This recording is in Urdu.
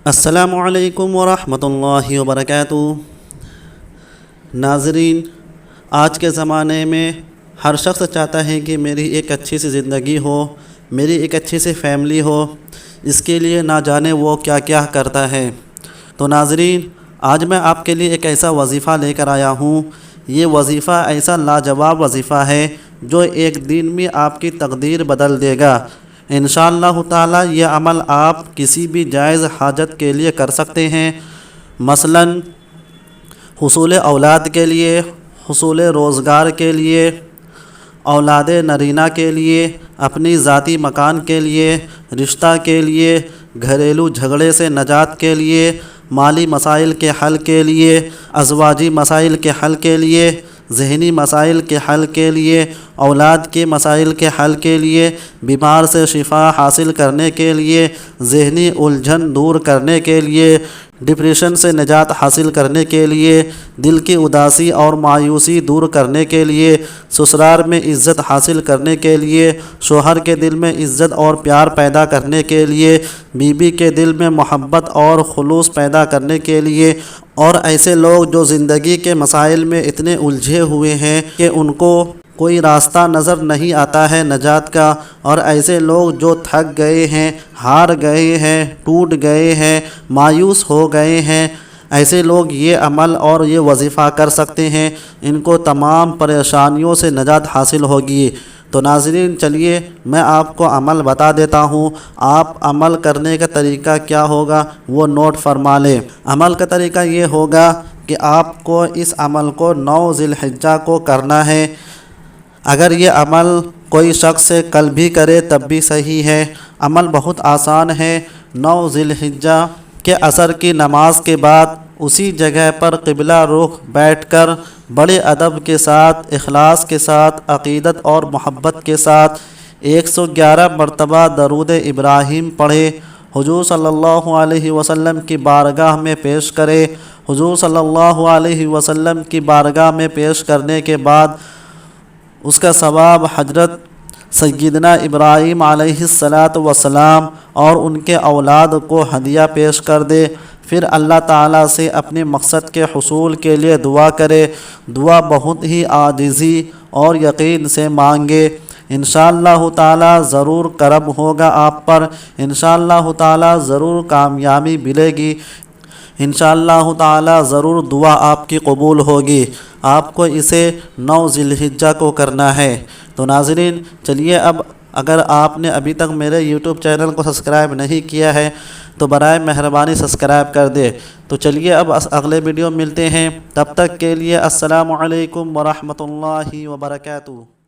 السلام علیکم ورحمۃ اللہ وبرکاتہ۔ ناظرین، آج کے زمانے میں ہر شخص چاہتا ہے کہ میری ایک اچھی سی زندگی ہو، میری ایک اچھی سی فیملی ہو۔ اس کے لیے نہ جانے وہ کیا کیا کرتا ہے۔ تو ناظرین، آج میں آپ کے لیے ایک ایسا وظیفہ لے کر آیا ہوں۔ یہ وظیفہ ایسا لاجواب وظیفہ ہے جو ایک دن میں آپ کی تقدیر بدل دے گا۔ انشاءاللہ تعالی یہ عمل آپ کسی بھی جائز حاجت کے لیے کر سکتے ہیں، مثلا حصول اولاد کے لیے، حصول روزگار کے لیے، اولاد نرینہ کے لیے، اپنی ذاتی مکان کے لیے، رشتہ کے لیے، گھریلو جھگڑے سے نجات کے لیے، مالی مسائل کے حل کے لیے، ازواجی مسائل کے حل کے لیے، ذہنی مسائل کے حل کے لیے، اولاد کے مسائل کے حل کے لیے، بیمار سے شفا حاصل کرنے کے لیے، ذہنی الجھن دور کرنے کے لیے، ڈپریشن سے نجات حاصل کرنے کے لیے، دل کی اداسی اور مایوسی دور کرنے کے لیے، سسرال میں عزت حاصل کرنے کے لیے، شوہر کے دل میں عزت اور پیار پیدا کرنے کے لیے، بیوی کے دل میں محبت اور خلوص پیدا کرنے کے لیے، اور ایسے لوگ جو زندگی کے مسائل میں اتنے الجھے ہوئے ہیں کہ ان کو کوئی راستہ نظر نہیں آتا ہے نجات کا، اور ایسے لوگ جو تھک گئے ہیں، ہار گئے ہیں، ٹوٹ گئے ہیں، مایوس ہو گئے ہیں، ایسے لوگ یہ عمل اور یہ وظیفہ کر سکتے ہیں۔ ان کو تمام پریشانیوں سے نجات حاصل ہوگی۔ تو ناظرین، چلیے میں آپ کو عمل بتا دیتا ہوں۔ آپ عمل کرنے کا طریقہ کیا ہوگا وہ نوٹ فرما لیں۔ عمل کا طریقہ یہ ہوگا کہ آپ کو اس عمل کو 9 ذی الحجہ کو کرنا ہے۔ اگر یہ عمل کوئی شخص سے کل بھی کرے تب بھی صحیح ہے۔ عمل بہت آسان ہے۔ 9 ذی الحجہ کے عصر کی نماز کے بعد اسی جگہ پر قبلہ رخ بیٹھ کر بڑے ادب کے ساتھ، اخلاص کے ساتھ، عقیدت اور محبت کے ساتھ 111 مرتبہ درود ابراہیم پڑھے، حضور صلی اللہ علیہ وسلم کی بارگاہ میں پیش کرے۔ حضور صلی اللہ علیہ وسلم کی بارگاہ میں پیش کرنے کے بعد اس کا ثواب حضرت سیدنا ابراہیم علیہ السلام اور ان کے اولاد کو ہدیہ پیش کر دے۔ پھر اللہ تعالیٰ سے اپنے مقصد کے حصول کے لیے دعا کرے۔ دعا بہت ہی عاجزی اور یقین سے مانگے۔ انشاءاللہ تعالیٰ ضرور کرم ہوگا آپ پر، انشاءاللہ تعالیٰ ضرور کامیابی ملے گی، انشاءاللہ تعالیٰ ضرور دعا آپ کی قبول ہوگی۔ آپ کو اسے 9 ذی الحجہ کو کرنا ہے۔ تو ناظرین، چلیے اب اگر آپ نے ابھی تک میرے یوٹیوب چینل کو سبسکرائب نہیں کیا ہے تو برائے مہربانی سبسکرائب کر دے۔ تو چلیے اب اگلے ویڈیو ملتے ہیں، تب تک کے لیے السلام علیکم ورحمۃ اللہ وبرکاتہ۔